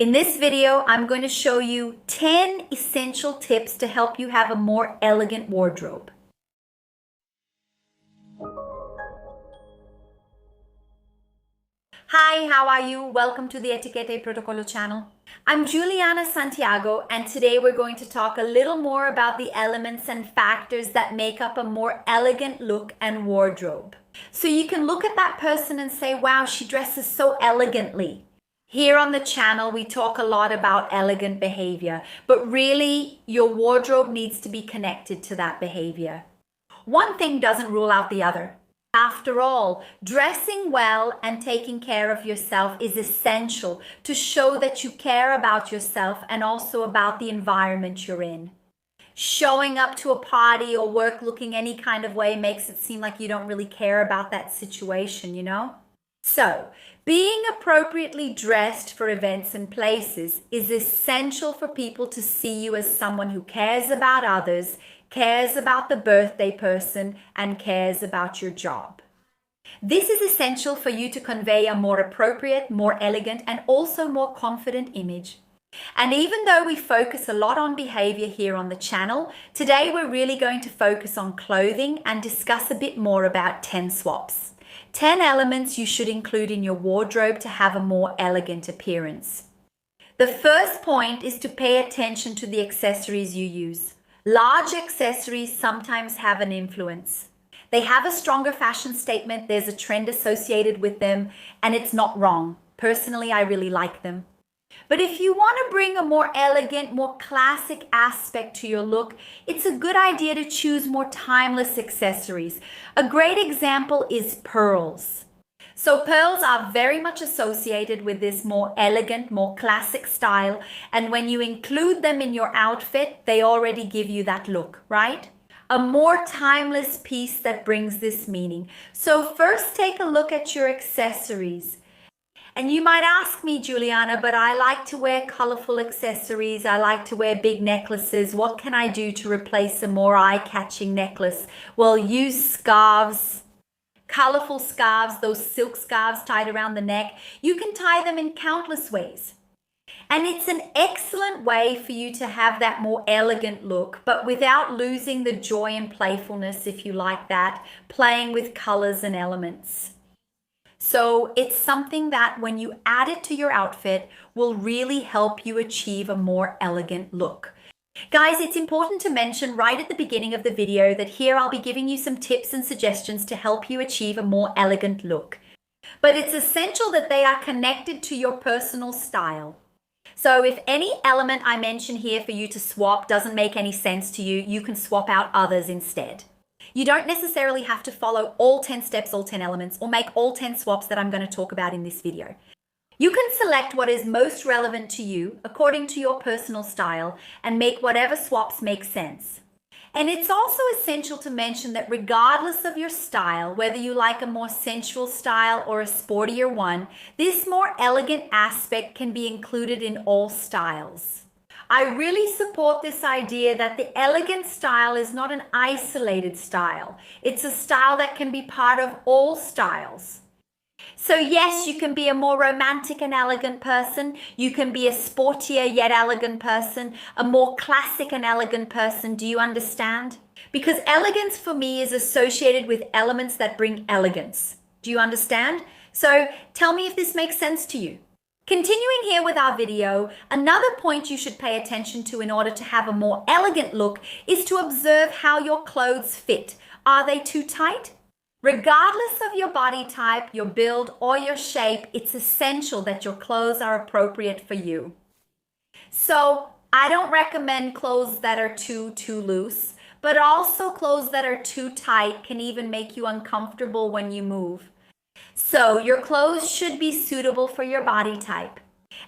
In this video, I'm going to show you 10 essential tips to help you have a more elegant wardrobe. Hi, how are you? Welcome to the Etiquette Protocolo channel. I'm Juliana Santiago, and today we're going to talk a little more about the elements and factors that make up a more elegant look and wardrobe. So you can look at that person and say, wow, she dresses so elegantly. Here on the channel, we talk a lot about elegant behavior, but really your wardrobe needs to be connected to that behavior. One thing doesn't rule out the other. After all, dressing well and taking care of yourself is essential to show that you care about yourself and also about the environment you're in. Showing up to a party or work looking any kind of way makes it seem like you don't really care about that situation, you know? So, being appropriately dressed for events and places is essential for people to see you as someone who cares about others, cares about the birthday person, and cares about your job. This is essential for you to convey a more appropriate, more elegant, and also more confident image. And even though we focus a lot on behavior here on the channel, today we're really going to focus on clothing and discuss a bit more about 10 swaps. 10 elements you should include in your wardrobe to have a more elegant appearance. The first point is to pay attention to the accessories you use. Large accessories sometimes have an influence. They have a stronger fashion statement, there's a trend associated with them, and it's not wrong. Personally, I really like them. But if you want to bring a more elegant, more classic aspect to your look, it's a good idea to choose more timeless accessories. A great example is pearls. So pearls are very much associated with this more elegant, more classic style. And when you include them in your outfit, they already give you that look, right? A more timeless piece that brings this meaning. So first take a look at your accessories. And you might ask me, Juliana, but I like to wear colorful accessories. I like to wear big necklaces. What can I do to replace a more eye-catching necklace? Well, use scarves, colorful scarves, those silk scarves tied around the neck. You can tie them in countless ways. And it's an excellent way for you to have that more elegant look, but without losing the joy and playfulness, if you like that, playing with colors and elements. So it's something that when you add it to your outfit will really help you achieve a more elegant look. Guys, it's important to mention right at the beginning of the video that here I'll be giving you some tips and suggestions to help you achieve a more elegant look. But it's essential that they are connected to your personal style. So if any element I mention here for you to swap doesn't make any sense to you, you can swap out others instead. You don't necessarily have to follow all 10 steps, all 10 elements, or make all 10 swaps that I'm going to talk about in this video. You can select what is most relevant to you according to your personal style and make whatever swaps make sense. And it's also essential to mention that regardless of your style, whether you like a more sensual style or a sportier one, this more elegant aspect can be included in all styles. I really support this idea that the elegant style is not an isolated style. It's a style that can be part of all styles. So yes, you can be a more romantic and elegant person. You can be a sportier yet elegant person, a more classic and elegant person. Do you understand? Because elegance for me is associated with elements that bring elegance. Do you understand? So tell me if this makes sense to you. Continuing here with our video, another point you should pay attention to in order to have a more elegant look is to observe how your clothes fit. Are they too tight? Regardless of your body type, your build, or your shape, it's essential that your clothes are appropriate for you. So I don't recommend clothes that are too loose, but also clothes that are too tight can even make you uncomfortable when you move. So your clothes should be suitable for your body type.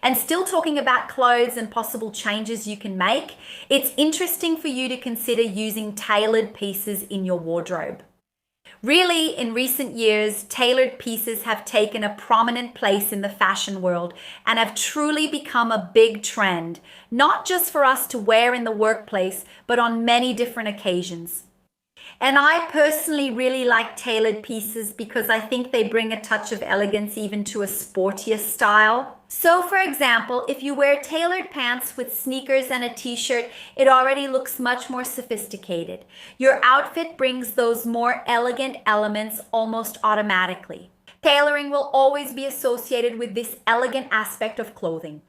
And still talking about clothes and possible changes you can make, it's interesting for you to consider using tailored pieces in your wardrobe. Really, in recent years, tailored pieces have taken a prominent place in the fashion world and have truly become a big trend, not just for us to wear in the workplace, but on many different occasions. And I personally really like tailored pieces because I think they bring a touch of elegance even to a sportier style. So for example, if you wear tailored pants with sneakers and a t-shirt, it already looks much more sophisticated. Your outfit brings those more elegant elements almost automatically. Tailoring will always be associated with this elegant aspect of clothing.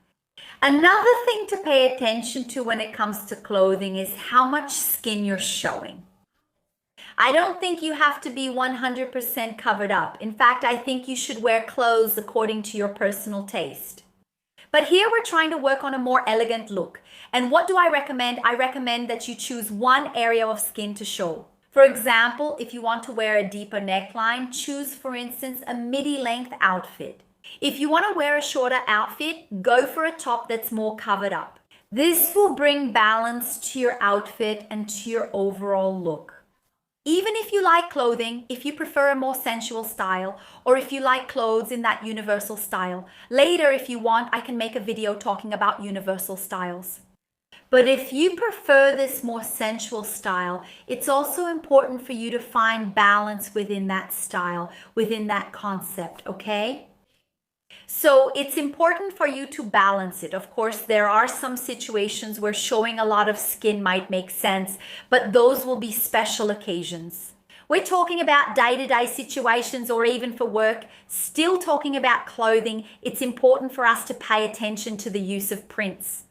Another thing to pay attention to when it comes to clothing is how much skin you're showing. I don't think you have to be 100% covered up. In fact, I think you should wear clothes according to your personal taste. But here we're trying to work on a more elegant look. And what do I recommend? I recommend that you choose one area of skin to show. For example, if you want to wear a deeper neckline, choose, for instance, a midi-length outfit. If you want to wear a shorter outfit, go for a top that's more covered up. This will bring balance to your outfit and to your overall look. Even if you like clothing, if you prefer a more sensual style, or if you like clothes in that universal style, later if you want, I can make a video talking about universal styles. But if you prefer this more sensual style, it's also important for you to find balance within that style, within that concept, okay? So it's important for you to balance it. Of course, there are some situations where showing a lot of skin might make sense, but those will be special occasions. We're talking about day-to-day situations or even for work, still talking about clothing. It's important for us to pay attention to the use of prints.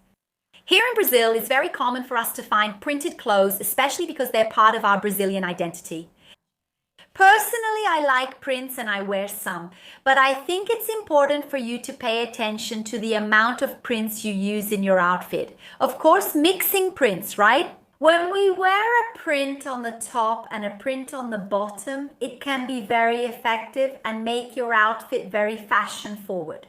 Here in Brazil, it's very common for us to find printed clothes, especially because they're part of our Brazilian identity. Personally, I like prints and I wear some, but I think it's important for you to pay attention to the amount of prints you use in your outfit. Of course, mixing prints, right? When we wear a print on the top and a print on the bottom, it can be very effective and make your outfit very fashion forward.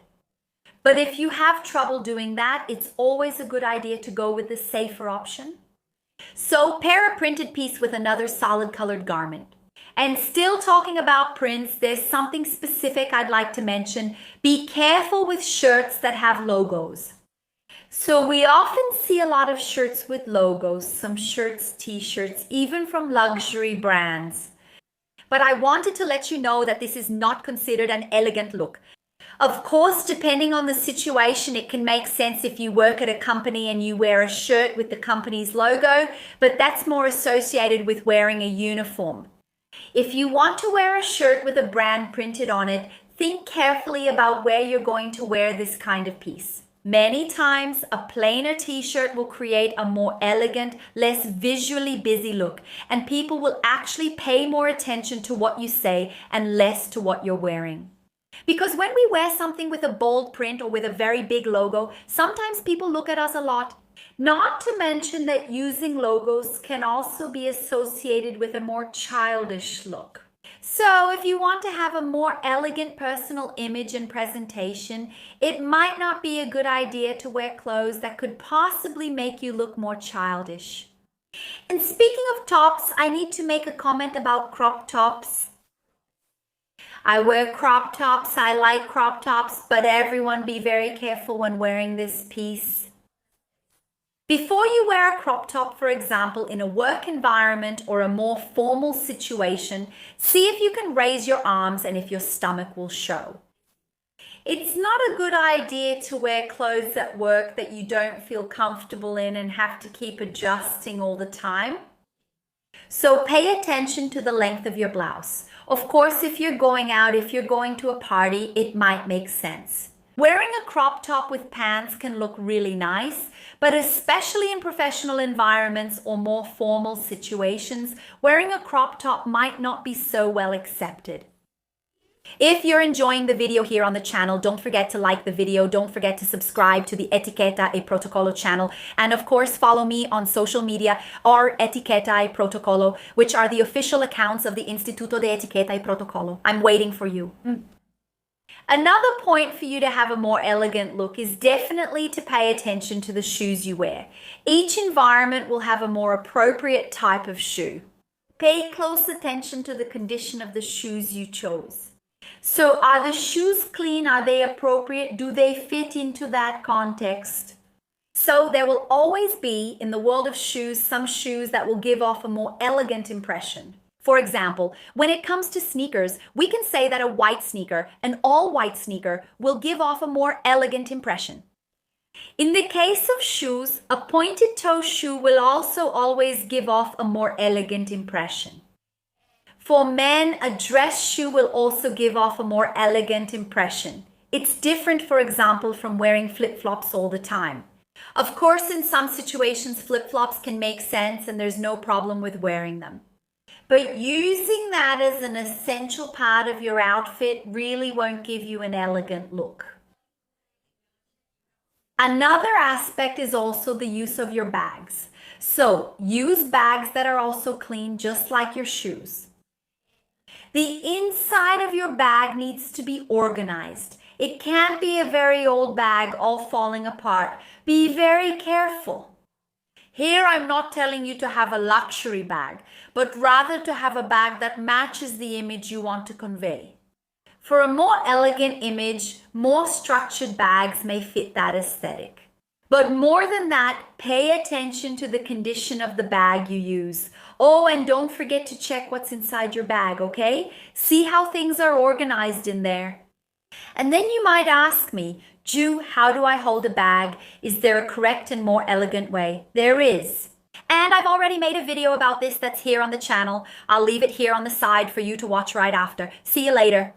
But if you have trouble doing that, it's always a good idea to go with the safer option. So pair a printed piece with another solid colored garment. And still talking about prints, there's something specific I'd like to mention. Be careful with shirts that have logos. So we often see a lot of shirts with logos, some shirts, t-shirts, even from luxury brands. But I wanted to let you know that this is not considered an elegant look. Of course, depending on the situation, it can make sense if you work at a company and you wear a shirt with the company's logo, but that's more associated with wearing a uniform. If you want to wear a shirt with a brand printed on it, think carefully about where you're going to wear this kind of piece. Many times, a plainer t-shirt will create a more elegant, less visually busy look, and people will actually pay more attention to what you say and less to what you're wearing. Because when we wear something with a bold print or with a very big logo, sometimes people look at us a lot. Not to mention that using logos can also be associated with a more childish look. So if you want to have a more elegant personal image and presentation, it might not be a good idea to wear clothes that could possibly make you look more childish. And speaking of tops, I need to make a comment about crop tops. I wear crop tops, I like crop tops, but everyone be very careful when wearing this piece. Before you wear a crop top, for example, in a work environment or a more formal situation, see if you can raise your arms and if your stomach will show. It's not a good idea to wear clothes at work that you don't feel comfortable in and have to keep adjusting all the time. So pay attention to the length of your blouse. Of course, if you're going out, if you're going to a party, it might make sense. Wearing a crop top with pants can look really nice, but especially in professional environments or more formal situations, wearing a crop top might not be so well accepted. If you're enjoying the video here on the channel, don't forget to like the video, don't forget to subscribe to the Etiqueta e Protocolo channel, and of course follow me on social media or Etiqueta e Protocolo, which are the official accounts of the Instituto de Etiqueta e Protocolo. I'm waiting for you. Another point for you to have a more elegant look is definitely to pay attention to the shoes you wear. Each environment will have a more appropriate type of shoe. Pay close attention to the condition of the shoes you chose. So are the shoes clean? Are they appropriate? Do they fit into that context? So there will always be, in the world of shoes, some shoes that will give off a more elegant impression. For example, when it comes to sneakers, we can say that a white sneaker, an all-white sneaker, will give off a more elegant impression. In the case of shoes, a pointed toe shoe will also always give off a more elegant impression. For men, a dress shoe will also give off a more elegant impression. It's different, for example, from wearing flip-flops all the time. Of course, in some situations, flip-flops can make sense and there's no problem with wearing them. But using that as an essential part of your outfit really won't give you an elegant look. Another aspect is also the use of your bags. So use bags that are also clean, just like your shoes. The inside of your bag needs to be organized. It can't be a very old bag all falling apart. Be very careful. Here I'm not telling you to have a luxury bag, but rather to have a bag that matches the image you want to convey. For a more elegant image, more structured bags may fit that aesthetic. But more than that, pay attention to the condition of the bag you use. Oh, and don't forget to check what's inside your bag, okay? See how things are organized in there. And then you might ask me, Ju, how do I hold a bag? Is there a correct and more elegant way? There is. And I've already made a video about this that's here on the channel. I'll leave it here on the side for you to watch right after. See you later.